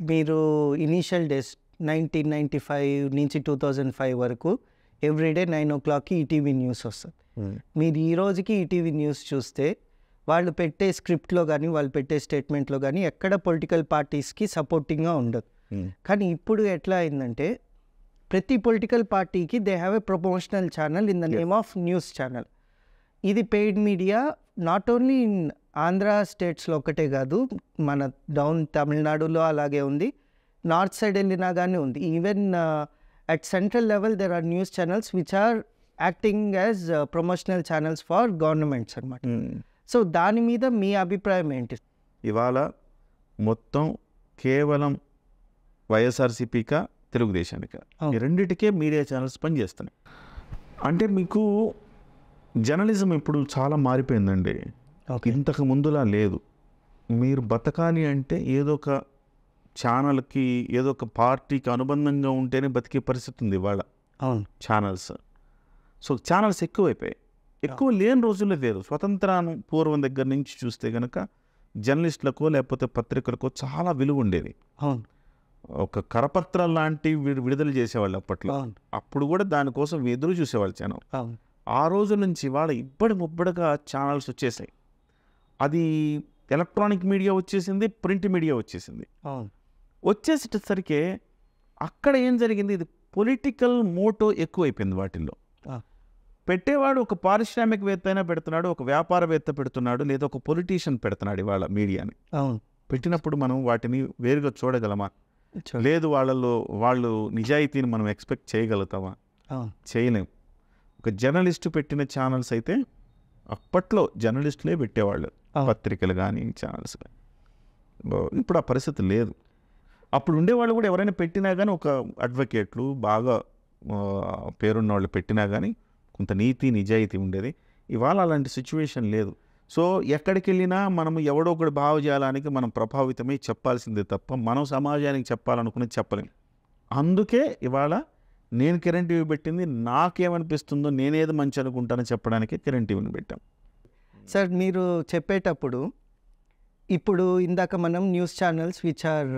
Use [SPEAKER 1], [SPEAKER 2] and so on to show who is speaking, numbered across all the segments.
[SPEAKER 1] మీరు initial days 1995 నుంచి 2005 వరకు ఎవ్రీడే 9 o'clockకి ఈటీవీ న్యూస్ వస్తుంది. మీరు ఈ రోజుకి ఈటీవీ న్యూస్ చూస్తే వాళ్ళు పెట్టే స్క్రిప్ట్లో కానీ వాళ్ళు పెట్టే స్టేట్మెంట్లో కానీ ఎక్కడ పొలిటికల్ పార్టీస్కి సపోర్టింగ్గా ఉండదు. కానీ ఇప్పుడు ఎట్లా అయిందంటే ప్రతి పొలిటికల్ పార్టీకి they have a promotional channel in the name of news channel. ఇది paid media not only in Andhra స్టేట్స్లో ఒకటే కాదు, మన డౌన్ తమిళనాడులో అలాగే ఉంది, నార్త్ సైడ్ వెళ్ళినా కానీ ఉంది. Even at central level there are news channels which are acting as promotional channels for governments అనమాట. సో దాని మీద మీ అభిప్రాయం ఏంటి?
[SPEAKER 2] ఇవాళ మొత్తం కేవలం వైఎస్ఆర్సీపీకా తెలుగుదేశానికా ఈ రెండింటికే మీడియా ఛానల్స్ పనిచేస్తున్నాయి. అంటే మీకు జర్నలిజం ఇప్పుడు చాలా మారిపోయిందండి. ఇంతకు ముందులా లేదు. మీరు బతకాలి అంటే ఏదో ఒక ఛానల్కి ఏదో ఒక పార్టీకి అనుబంధంగా ఉంటేనే బతికే పరిస్థితి ఉంది ఇవాళ.
[SPEAKER 1] అవును,
[SPEAKER 2] ఛానల్స్. సో ఛానల్స్ ఎక్కువైపోయాయి. ఎక్కువ లేని రోజుల్లో లేదు. స్వతంత్రాన్ని పూర్వం దగ్గర నుంచి చూస్తే కనుక జర్నలిస్టులకో లేకపోతే పత్రికలకో చాలా విలువ ఉండేది.
[SPEAKER 1] అవును,
[SPEAKER 2] ఒక కరపత్రాలు లాంటి విడుదల చేసేవాళ్ళు అప్పట్లో. అప్పుడు కూడా దానికోసం ఎదురు చూసేవాళ్ళు ఛానల్. ఆ రోజు నుంచి ఇవాళ ముబ్బడిగా ఛానల్స్ వచ్చేసాయి. అది ఎలక్ట్రానిక్ మీడియా వచ్చేసింది, ప్రింట్ మీడియా వచ్చేసింది. వచ్చేసేసరికి అక్కడ ఏం జరిగింది, ఇది పొలిటికల్ మోటో ఎక్కువైపోయింది వాటిల్లో. పెట్టేవాడు ఒక పారిశ్రామికవేత్త అయినా పెడుతున్నాడు, ఒక వ్యాపారవేత్త పెడుతున్నాడు, లేదా ఒక పొలిటీషియన్ పెడుతున్నాడు ఇవాళ మీడియాని. పెట్టినప్పుడు మనం వాటిని వేరుగా చూడగలమా? లేదు. వాళ్ళు నిజాయితీని మనం ఎక్స్పెక్ట్ చేయగలుగుతామా? చేయలేం. ఒక జర్నలిస్టు పెట్టిన ఛానల్స్ అయితే అప్పట్లో జర్నలిస్టులే పెట్టేవాళ్ళు, పత్రికలు కానీ ఛానల్స్ కానీ. ఇప్పుడు ఆ పరిస్థితి లేదు. అప్పుడు ఉండేవాళ్ళు కూడా ఎవరైనా పెట్టినా కానీ ఒక అడ్వకేట్లు బాగా పేరున్న వాళ్ళు పెట్టినా కానీ కొంత నీతి నిజాయితీ ఉండేది. ఇవాళ అలాంటి సిచ్యువేషన్ లేదు. సో ఎక్కడికి వెళ్ళినా మనము ఎవడో ఒకటి భావజాలానికి మనం ప్రభావితమై చెప్పాల్సిందే తప్ప మనం సమాజానికి చెప్పాలనుకునేది చెప్పలేం. అందుకే ఇవాళ నేను కిరణ్ టీవీ పెట్టింది నాకేమనిపిస్తుందో, నేనేది మంచి అనుకుంటానో చెప్పడానికి కిరణ్ టీవీని పెట్టాం.
[SPEAKER 1] సార్, మీరు చెప్పేటప్పుడు ఇప్పుడు ఇందాక మనం news channels which are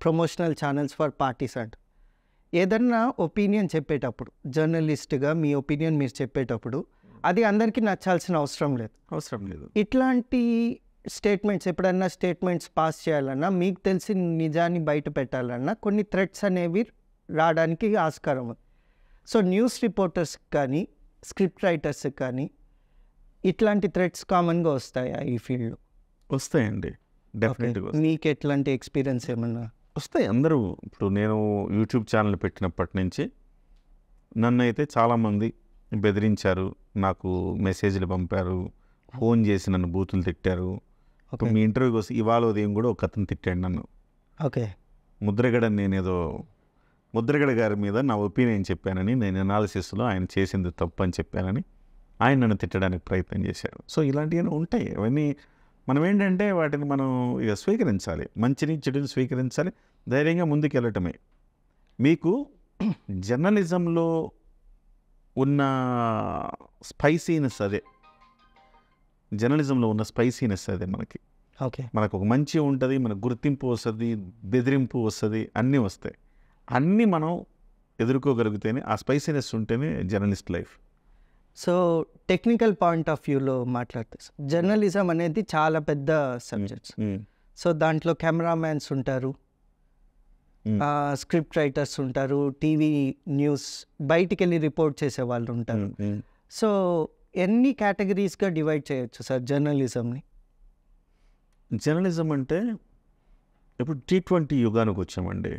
[SPEAKER 1] promotional channels for parties అంట. ఏదన్నా ఒపీనియన్ చెప్పేటప్పుడు జర్నలిస్ట్గా మీ ఒపీనియన్ మీరు చెప్పేటప్పుడు అది అందరికీ నచ్చాల్సిన అవసరం లేదు. ఇట్లాంటి స్టేట్మెంట్స్ ఎప్పుడన్నా స్టేట్మెంట్స్ పాస్ చేయాలన్నా, మీకు తెలిసిన నిజాన్ని బయట పెట్టాలన్నా కొన్ని థ్రెట్స్ అనేవి రావడానికి ఆస్కారం ఉంది. సో న్యూస్ రిపోర్టర్స్కి కానీ స్క్రిప్ట్ రైటర్స్కి కానీ ఇట్లాంటి థ్రెట్స్ కామన్గా వస్తాయా ఈ ఫీల్డ్లో?
[SPEAKER 2] వస్తాయండి, డెఫినెట్గా.
[SPEAKER 1] మీకు ఎట్లాంటి ఎక్స్పీరియన్స్ ఏమన్నా?
[SPEAKER 2] వస్తాయి. అందరూ ఇప్పుడు నేను యూట్యూబ్ ఛానల్ పెట్టినప్పటి నుంచి నన్ను అయితే చాలామంది బెదిరించారు, నాకు మెసేజ్లు పంపారు, ఫోన్ చేసి నన్ను బూతులు తిట్టారు. ఇప్పుడు మీ ఇంటర్వ్యూకి వస్తే ఇవాళ ఉదయం కూడా ఒక అతను తిట్టాడు నన్ను. ముద్రగడ గారి మీద నా ఒపీనియన్ చెప్పానని, నేను అనాలిసిస్లో ఆయన చేసింది తప్పు అని చెప్పానని ఆయన నన్ను తిట్టడానికి ప్రయత్నం చేశారు. సో ఇలాంటివన్నీ ఉంటాయి. అవన్నీ మనం ఏంటంటే వాటిని మనం ఇక స్వీకరించాలి, మంచిని చెడుని స్వీకరించాలి, ధైర్యంగా ముందుకు వెళ్ళటమే. మీకు జర్నలిజంలో ఉన్న స్పైసీనెస్ అదే, జర్నలిజంలో ఉన్న స్పైసీనెస్ అదే. మనకు ఒక మంచి ఉంటుంది, మనకు గుర్తింపు వస్తుంది, బెదిరింపు వస్తుంది, అన్నీ వస్తాయి. అన్నీ మనం ఎదుర్కోగలిగితేనే, ఆ స్పైసీనెస్ ఉంటేనే journalist life.
[SPEAKER 1] So technical point of వ్యూలో మాట్లాడితే జర్నలిజం అనేది చాలా పెద్ద సబ్జెక్ట్స్. సో దాంట్లో కెమెరామ్యాన్స్ ఉంటారు, స్క్రిప్ట్ రైటర్స్ ఉంటారు, టీవీ న్యూస్ బయటికి వెళ్ళి రిపోర్ట్ చేసే వాళ్ళు ఉంటారు. సో ఎన్ని కేటగిరీస్గా డివైడ్ చేయొచ్చు సార్ జర్నలిజంని?
[SPEAKER 2] జర్నలిజం అంటే ఇప్పుడు T20 యుగానికి వచ్చామండి.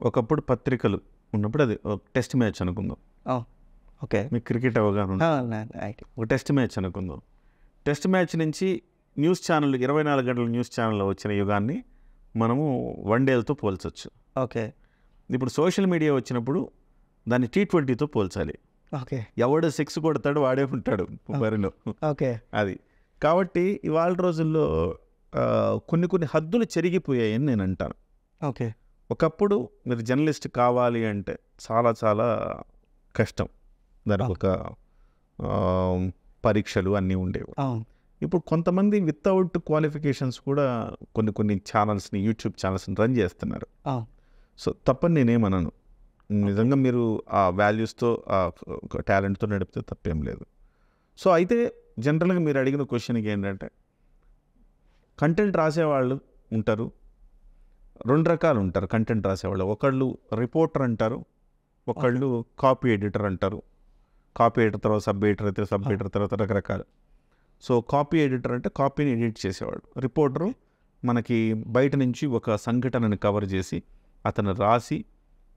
[SPEAKER 2] ఒకప్పుడు పత్రికలు ఉన్నప్పుడు అది ఒక టెస్ట్ మ్యాచ్ అనుకుందాం. మీకు క్రికెట్ అవగాహన, ఒక టెస్ట్ మ్యాచ్ అనుకుందాం. టెస్ట్ మ్యాచ్ నుంచి న్యూస్ ఛానల్ 24 గంటల న్యూస్ ఛానల్లో వచ్చిన యుగాన్ని మనము వన్డేలతో పోల్చవచ్చు. ఇప్పుడు సోషల్ మీడియా వచ్చినప్పుడు దాన్ని T20తో పోల్చాలి. ఎవడు 6 కొడతాడు వాడే ఉంటాడు బరిలో. అది కాబట్టి ఇవాళ రోజుల్లో కొన్ని హద్దులు చెరిగిపోయాయని నేను అంటాను. ఒకప్పుడు మీరు జర్నలిస్ట్ కావాలి అంటే చాలా చాలా కష్టం, దానికి ఒక పరీక్షలు అన్నీ ఉండేవి. ఇప్పుడు కొంతమంది వితౌట్ క్వాలిఫికేషన్స్ కూడా కొన్ని ఛానల్స్ని, యూట్యూబ్ ఛానల్స్ని రన్ చేస్తున్నారు. సో తప్పని నేనేమన్నాను, నిజంగా మీరు ఆ వాల్యూస్తో, ఆ టాలెంట్తో నడిపితే తప్పేం లేదు. సో అయితే జనరల్గా మీరు అడిగిన క్వశ్చన్కి ఏంటంటే, కంటెంట్ రాసేవాళ్ళు ఉంటారు, 2 రకాలు ఉంటారు కంటెంట్ రాసేవాళ్ళు. ఒకళ్ళు రిపోర్టర్ అంటారు, ఒకళ్ళు కాపీ ఎడిటర్ అంటారు. కాపీ ఎడిటర్ తర్వాత సబ్ ఎడిటర్ అయితే సబ్ ఎడిటర్ తర్వాత రకరకాలు. సో కాపీ ఎడిటర్ అంటే కాపీని ఎడిట్ చేసేవాడు. రిపోర్టరు మనకి బయట నుంచి ఒక సంఘటనని కవర్ చేసి అతను రాసి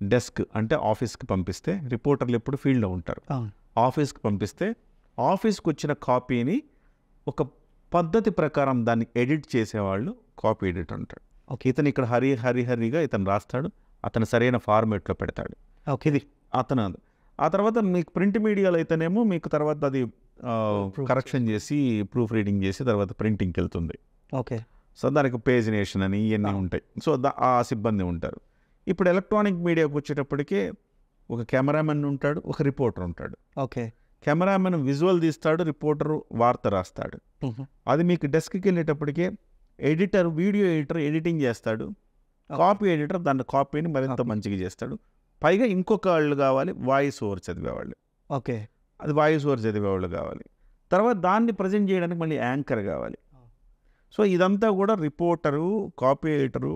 [SPEAKER 2] డెస్క్ అంటే ఆఫీస్కి పంపిస్తే, రిపోర్టర్లు ఎప్పుడు ఫీల్డ్లో ఉంటారు, ఆఫీస్కి పంపిస్తే ఆఫీస్కి వచ్చిన కాపీని ఒక పద్ధతి ప్రకారం దాన్ని ఎడిట్ చేసేవాళ్ళు కాపీ ఎడిటర్ అంటాడు. ఇతను ఇక్కడ హరిగా ఇతను రాస్తాడు, అతను సరైన ఫార్మేట్లో పెడతాడు. ఇది అతను. ఆ తర్వాత మీకు ప్రింట్ మీడియాలో అయితేనేమో మీకు తర్వాత అది కరెక్షన్ చేసి ప్రూఫ్ రీడింగ్ చేసి తర్వాత ప్రింటింగ్కి వెళ్తుంది.
[SPEAKER 1] ఓకే.
[SPEAKER 2] సో దానికి పేజినేషన్ అని ఇవన్నీ ఉంటాయి. సో ఆ సిబ్బంది ఉంటారు. ఇప్పుడు ఎలక్ట్రానిక్ మీడియాకి వచ్చేటప్పటికే ఒక కెమెరామెన్ ఉంటాడు, ఒక రిపోర్టర్ ఉంటాడు.
[SPEAKER 1] ఓకే.
[SPEAKER 2] కెమెరామెన్ విజువల్ తీస్తాడు, రిపోర్టరు వార్త రాస్తాడు. అది మీకు డెస్క్కి వెళ్ళేటప్పటికే ఎడిటర్, వీడియో ఎడిటర్ ఎడిటింగ్ చేస్తాడు, కాపీ ఎడిటర్ దాని కాపీని మరింత మంచిగా చేస్తాడు. పైగా ఇంకొక వాళ్ళు కావాలి, వాయిస్ ఓవర్ చదివేవాళ్ళు.
[SPEAKER 1] ఓకే.
[SPEAKER 2] అది వాయిస్ ఓవర్ చదివేవాళ్ళు కావాలి. తర్వాత దాన్ని ప్రజెంట్ చేయడానికి మళ్ళీ యాంకర్ కావాలి. సో ఇదంతా కూడా reporter, copy editor,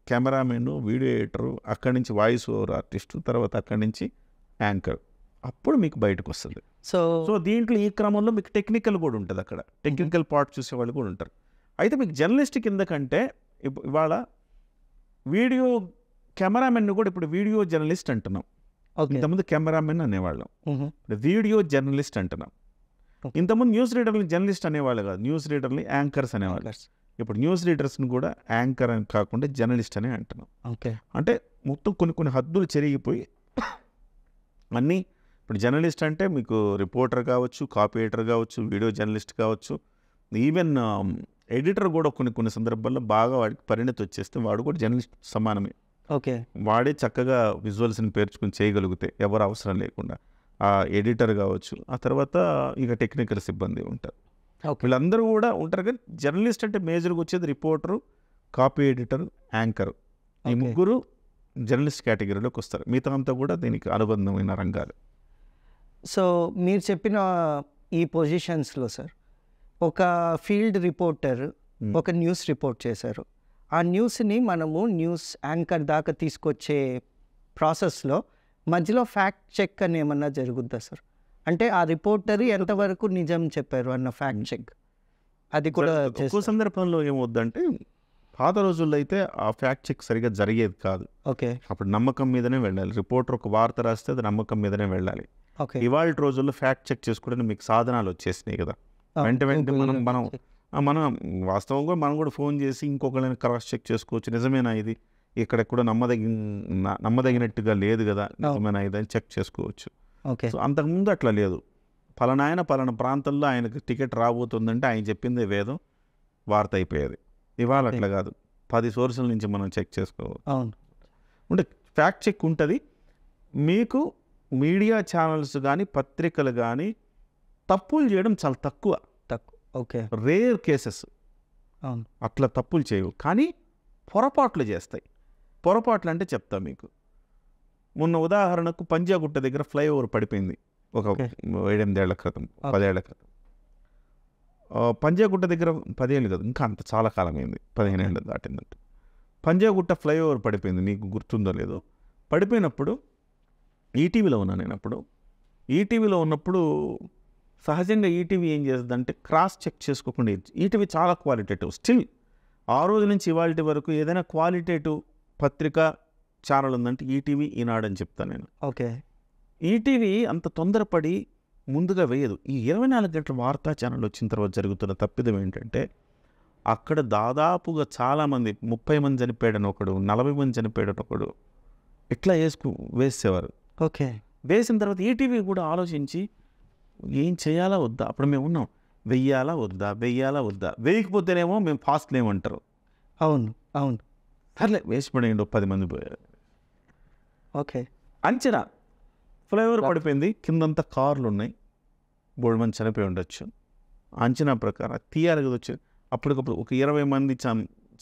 [SPEAKER 2] cameraman, video editor, అక్కడి నుంచి వాయిస్ ఓవర్ ఆర్టిస్టు, తర్వాత అక్కడి నుంచి యాంకర్. అప్పుడు మీకు బయటకు వస్తుంది. సో దీంట్లో ఈ క్రమంలో మీకు టెక్నికల్ కూడా ఉంటుంది. అక్కడ టెక్నికల్ పార్ట్ చూసేవాళ్ళు కూడా ఉంటారు. అయితే మీకు జర్నలిస్ట్ కింద కంటే ఇవాళ వీడియో కెమెరామెన్ కూడా ఇప్పుడు వీడియో జర్నలిస్ట్ అంటున్నాం. ఇంతకుముందు కెమెరామెన్ అనేవాళ్ళం, వీడియో జర్నలిస్ట్ అంటున్నాం. ఇంతకుముందు న్యూస్ రీడర్ని జర్నలిస్ట్ అనేవాళ్ళు కాదు, న్యూస్ రీడర్ని యాంకర్స్ అనేవాళ్ళు. ఇప్పుడు న్యూస్ రీడర్స్ని కూడా యాంకర్ అని కాకుండా జర్నలిస్ట్ అనే అంటున్నాం. అంటే మొత్తం కొన్ని హద్దులు చెరిగిపోయి అన్నీ ఇప్పుడు జర్నలిస్ట్ అంటే మీకు రిపోర్టర్ కావచ్చు, కాపీ ఎడిటర్ కావచ్చు, వీడియో జర్నలిస్ట్ కావచ్చు, ఈవెన్ ఎడిటర్ కూడా కొన్ని సందర్భాల్లో బాగా వాడికి పరిణతి వచ్చేస్తే వాడు కూడా జర్నలిస్ట్ సమానమే.
[SPEAKER 1] ఓకే.
[SPEAKER 2] వాడే చక్కగా విజువల్స్ని పేర్చుకుని చేయగలిగితే ఎవరు అవసరం లేకుండా ఆ ఎడిటర్ కావచ్చు, ఆ తర్వాత ఇక టెక్నికల్ సిబ్బంది ఉంటారు. వీళ్ళందరూ కూడా ఉంటారు. కానీ జర్నలిస్ట్ అంటే మేజర్గా వచ్చేది రిపోర్టరు, కాపీ ఎడిటర్, యాంకరు. ఈ ముగ్గురు జర్నలిస్ట్ కేటగిరీలోకి వస్తారు. మిగతా అంతా కూడా దీనికి అనుబంధమైన రంగాలు.
[SPEAKER 1] సో మీరు చెప్పిన ఈ పొజిషన్స్లో సార్, ఒక ఫీల్డ్ రిపోర్టర్ ఒక న్యూస్ రిపోర్ట్ చేశారు. ఆ న్యూస్ని మనము న్యూస్ యాంకర్ దాకా తీసుకొచ్చే ప్రాసెస్లో మధ్యలో ఫ్యాక్ట్ చెక్ అని ఏమన్నా జరుగుద్దా సార్? అంటే ఆ రిపోర్టర్ ఎంతవరకు నిజం చెప్పారు అన్న ఫ్యాక్ట్ చెక్ అది కూడా.
[SPEAKER 2] ఎక్కువ సందర్భంలో ఏమవుద్దంటే, పాత రోజుల్లో అయితే ఆ ఫ్యాక్ట్ చెక్ సరిగా జరిగేది కాదు.
[SPEAKER 1] ఓకే.
[SPEAKER 2] అప్పుడు నమ్మకం మీదనే వెళ్ళాలి. రిపోర్టర్ ఒక వార్త రాస్తే అది నమ్మకం మీదనే వెళ్ళాలి. ఇవాళ రోజుల్లో ఫ్యాక్ట్ చెక్ చేసుకోవడానికి మీకు సాధనాలు వచ్చేసినాయి కదా. వెంటనే మనం వాస్తవంగా మనం కూడా ఫోన్ చేసి ఇంకొకరిని క్రాస్ చెక్ చేసుకోవచ్చు. నిజమేనా ఇది, ఇక్కడెక్కడ నమ్మదగినట్టుగా లేదు కదా, నిజమేనా ఇది అని చెక్ చేసుకోవచ్చు. సో అంతకుముందు అట్లా లేదు. పలానా ప్రాంతంలో ఆయనకు టికెట్ రాబోతుందంటే ఆయన చెప్పిందే వేదం, వార్త అయిపోయేది. ఇవాళ అట్లా కాదు, 10 సోర్సుల నుంచి మనం చెక్ చేసుకోవాలి. అంటే ఫ్యాక్ట్ చెక్ ఉంటుంది. మీకు మీడియా ఛానల్స్ కానీ పత్రికలు కానీ తప్పులు చేయడం చాలా తక్కువ.
[SPEAKER 1] ఓకే.
[SPEAKER 2] రేర్ కేసెస్ అట్లా తప్పులు చేయవు, కానీ పొరపాట్లు చేస్తాయి. పొరపాట్లు అంటే చెప్తా మీకు. మొన్న ఉదాహరణకు పంజాగుట్ట దగ్గర ఫ్లైఓవర్ పడిపోయింది ఒక 7-8 ఏళ్ల క్రితం, 10 ఏళ్ల క్రితం. పంజాగుట్ట దగ్గర 10 ఏళ్ళు కాదు, ఇంకా అంత చాలా కాలం అయింది, 15 ఏళ్ళు దాటిందంటే. పంజాగుట్ట ఫ్లైఓవర్ పడిపోయింది, మీకు గుర్తుందో లేదో. పడిపోయినప్పుడు ఈటీవీలో ఉన్నాను నేను. అప్పుడు ఈటీవీలో ఉన్నప్పుడు సహజంగా ఈటీవీ ఏం చేస్తుందంటే క్రాస్ చెక్ చేసుకోకుండా, ఈటీవీ చాలా క్వాలిటేటివ్ స్టిల్ ఆ రోజు నుంచి ఇవాళ వరకు ఏదైనా క్వాలిటేటివ్ పత్రిక ఛానల్ ఉందంటే ఈటీవీ, ఈనాడు అని చెప్తాను నేను.
[SPEAKER 1] ఓకే.
[SPEAKER 2] ఈటీవీ అంత తొందరపడి ముందుగా వేయదు. ఈ 24 గంటల వార్తా ఛానల్ వచ్చిన తర్వాత జరుగుతున్న తప్పిదం ఏంటంటే, అక్కడ దాదాపుగా చాలామంది 30 మంది చనిపోయాడని ఒకడు, 40 మంది చనిపోయాడని ఒకడు, ఇట్లా వేసేవారు.
[SPEAKER 1] ఓకే.
[SPEAKER 2] వేసిన తర్వాత ఈటీవీ కూడా ఆలోచించి ఏం చేయాలా వద్దా, అప్పుడు మేము ఉన్నాం, వెయ్యాలా వద్దా, వేయకపోతేనేమో మేము ఫాస్ట్ లేమంటారు.
[SPEAKER 1] అవును.
[SPEAKER 2] సర్లే వేసి పడేయండి, 10 మంది పోయారు.
[SPEAKER 1] ఓకే.
[SPEAKER 2] అంచనా ఫ్లైఓవర్ పడిపోయింది, కిందంతా కార్లు ఉన్నాయి, 3 మంది చనిపోయి ఉండొచ్చు. అంచనా ప్రకారం తీయాలి కదా వచ్చి అప్పటికప్పుడు ఒక 20 మంది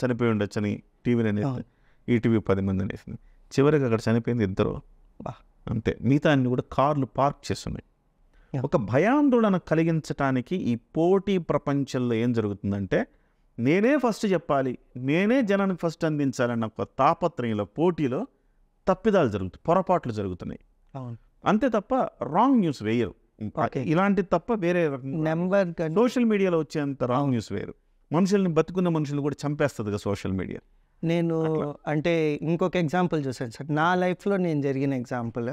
[SPEAKER 2] చనిపోయి ఉండొచ్చు అని టీవీలో అనేసి ఈటీవీ 10 మంది అనేసింది. చివరికి అక్కడ చనిపోయింది 2 అంతే. మిగతా అన్ని కూడా కార్లు పార్క్ చేస్తున్నాయి. ఒక భయాందోళన కలిగించడానికి ఈ పోటీ ప్రపంచంలో ఏం జరుగుతుందంటే నేనే ఫస్ట్ చెప్పాలి, నేనే జనానికి ఫస్ట్ అందించాలన్న ఒక తాపత్రయంలో పోటీలో తప్పిదాలు జరుగుతాయి, పొరపాట్లు జరుగుతున్నాయి. అంతే తప్ప రాంగ్ న్యూస్ వేయరు. ఇలాంటి తప్ప వేరే
[SPEAKER 1] నెంబర్
[SPEAKER 2] సోషల్ మీడియాలో వచ్చేంత రాంగ్ న్యూస్ వేరు. మనుషుల్ని బతుకున్న మనుషులు కూడా చంపేస్తుంది కదా సోషల్ మీడియా.
[SPEAKER 1] నేను అంటే ఇంకొక ఎగ్జాంపుల్ చూసాను సార్ నా లైఫ్లో నేను జరిగిన ఎగ్జాంపుల్.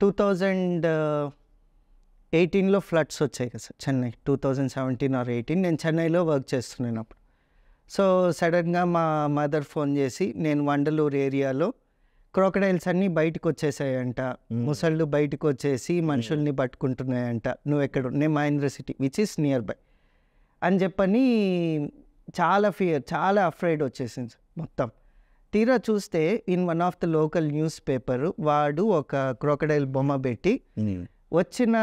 [SPEAKER 1] 2018లో ఫ్లడ్స్ వచ్చాయి కదా సార్ చెన్నై. 2017 or 18 నేను చెన్నైలో వర్క్ చేస్తున్నాను అప్పుడు. సో సడన్గా మా మదర్ ఫోన్ చేసి నేను వండలూరు ఏరియాలో క్రోకడైల్స్ అన్నీ బయటకు వచ్చేసాయంట, ముసళ్ళు బయటకు వచ్చేసి మనుషుల్ని పట్టుకుంటున్నాయంట, నువ్వు ఎక్కడ, నేను Mahendra city which is nearby అని చెప్పని చాలా ఫియర్, చాలా అఫ్రైడ్ వచ్చేసింది మొత్తం. తీరా చూస్తే in one of the local news paper వాడు ఒక క్రోకడైల్ బొమ్మ పెట్టి వచ్చిన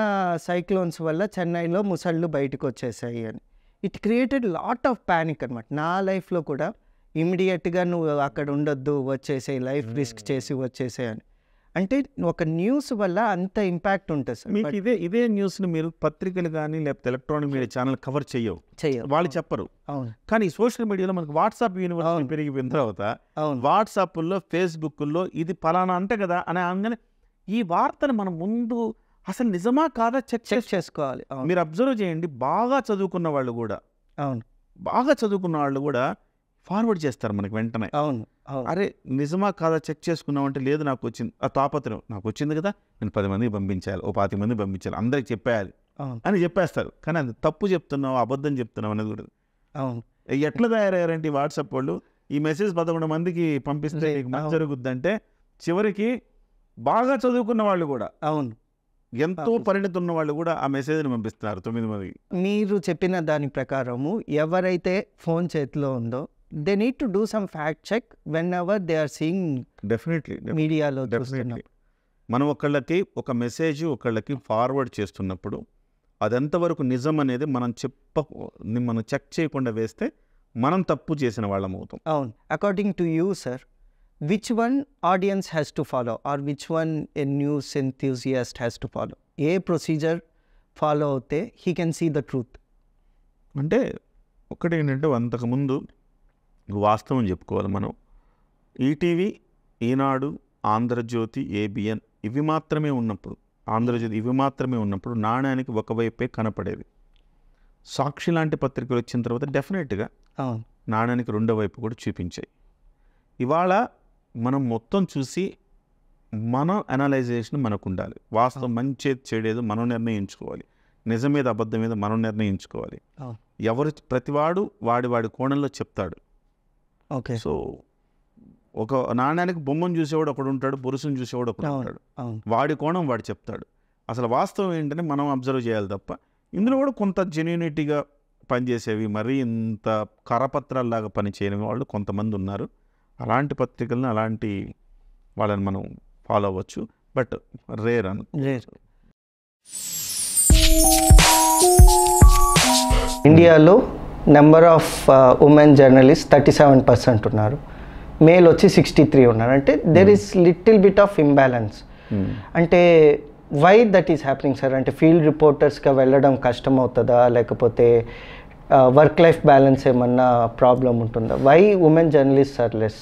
[SPEAKER 1] సైక్లోన్స్ వల్ల చెన్నైలో ముసళ్ళు బయటకు వచ్చేసాయి అని. It created lot of panic అనమాట. నా లైఫ్లో కూడా ఇమీడియట్గా నువ్వు అక్కడ ఉండొద్దు, వచ్చేసే లైఫ్ రిస్క్ చేసి వచ్చేసే అని. అంటే ఒక న్యూస్ వల్ల అంత ఇంపాక్ట్ ఉంటుంది సార్.
[SPEAKER 2] మీకు ఇదే న్యూస్ని మీరు పత్రికలు కానీ లేకపోతే ఎలక్ట్రానిక్ మీడియా ఛానల్ కవర్ చేయవు, వాళ్ళు చెప్పరు. కానీ సోషల్ మీడియాలో మనకు వాట్సాప్ యూనివర్సిటీ పెరిగిపోయిన తర్వాత వాట్సాప్లో ఫేస్బుక్లో ఇది ఫలానా అంతే కదా అని అనగానే ఈ వార్తను మనం ముందు అసలు నిజమా కాదా చెక్
[SPEAKER 1] చేసుకోవాలి.
[SPEAKER 2] మీరు అబ్జర్వ్ చేయండి, బాగా చదువుకున్న వాళ్ళు కూడా ఫార్వర్డ్ చేస్తారు మనకి వెంటనే. అరే నిజమా కాదా చెక్ చేసుకున్నామంటే లేదు నాకు వచ్చింది, ఆ తాపత్రయం నాకు వచ్చింది కదా నేను 10 మందికి పంపించాలి, 20 మంది పంపించాలి, అందరికి చెప్పేయాలి అని చెప్పేస్తారు. కానీ అది తప్పు చెప్తున్నావు, అబద్ధం చెప్తున్నావు అనేది కూడా. ఎట్లా తయారయ్యారంటే వాట్సాప్ వాళ్ళు ఈ మెసేజ్ 11 మందికి పంపిస్తే మంచి జరుగుద్దంటే చివరికి బాగా చదువుకున్న వాళ్ళు కూడా, ఎంతో పరిణితి ఉన్న వాళ్ళు కూడా ఆ మెసేజ్ని పంపిస్తున్నారు 9 మందికి.
[SPEAKER 1] మీరు చెప్పిన దాని ప్రకారము ఎవరైతే ఫోన్ చేతిలో ఉందో they need to do some fact check whenever they are seeing.
[SPEAKER 2] Definitely
[SPEAKER 1] మీడియాలో
[SPEAKER 2] మనం ఒక మెసేజ్ ఒకళ్ళకి ఫార్వర్డ్ చేస్తున్నప్పుడు అది ఎంతవరకు నిజం అనేది మనం చెక్ చేయకుండా వేస్తే మనం తప్పు చేసిన వాళ్ళం అవుతాం.
[SPEAKER 1] అవును. According to you sir, which one audience has to follow or which one a news enthusiast has to follow? A procedure follow అవుతే he can see the truth?
[SPEAKER 2] అంటే ఒకటి ఏంటంటే అంతకుముందు వాస్తవం చెప్పుకోవాలి మనం. ఈటీవీ, ఈనాడు, ఆంధ్రజ్యోతి, ఏబిఎన్ ఇవి మాత్రమే ఉన్నప్పుడు, ఆంధ్రజ్యోతి ఇవి మాత్రమే ఉన్నప్పుడు నాణ్యానికి ఒకవైపే కనపడేవి. సాక్షి లాంటి పత్రికలు వచ్చిన తర్వాత డెఫినెట్గా నాణ్యానికి రెండో వైపు కూడా చూపించాయి. ఇవాళ మనం మొత్తం చూసి మన అనలైజేషన్ మనకు ఉండాలి. వాస్తవం మంచి చెడేదో మనం నిర్ణయించుకోవాలి, నిజం మీద అబద్ధం మీద మనం నిర్ణయించుకోవాలి. ప్రతివాడు వాడి కోణంలో చెప్తాడు.
[SPEAKER 1] ఓకే.
[SPEAKER 2] సో ఒక నాణ్యానికి బొమ్మను చూసేవాడు ఒకడు ఉంటాడు, బొరుసును చూసేవాడు ఒకడు ఉంటాడు. వాడి కోణం వాడు చెప్తాడు. అసలు వాస్తవం ఏంటని మనం అబ్జర్వ్ చేయాలి తప్ప ఇందులో కూడా కొంత జెన్యూనిటీగా పనిచేసేవి, మరీ ఇంత కరపత్రాల్లాగా పనిచేయని వాళ్ళు కొంతమంది ఉన్నారు. అలాంటి పత్రికలను అలాంటి వాళ్ళని మనం ఫాలో అవ్వచ్చు, బట్ రేర్.
[SPEAKER 1] ఇండియాలో నెంబర్ ఆఫ్ ఉమెన్ జర్నలిస్ట్ 37% ఉన్నారు, మేల్ వచ్చి 63 ఉన్నారు. అంటే there is little bit of imbalance. అంటే why that is happening sir? అంటే ఫీల్డ్ రిపోర్టర్స్గా వెళ్ళడం కష్టం అవుతుందా, లేకపోతే వర్క్ లైఫ్ బ్యాలెన్స్ ఏమన్నా ప్రాబ్లం ఉంటుందా? Why women journalist are less?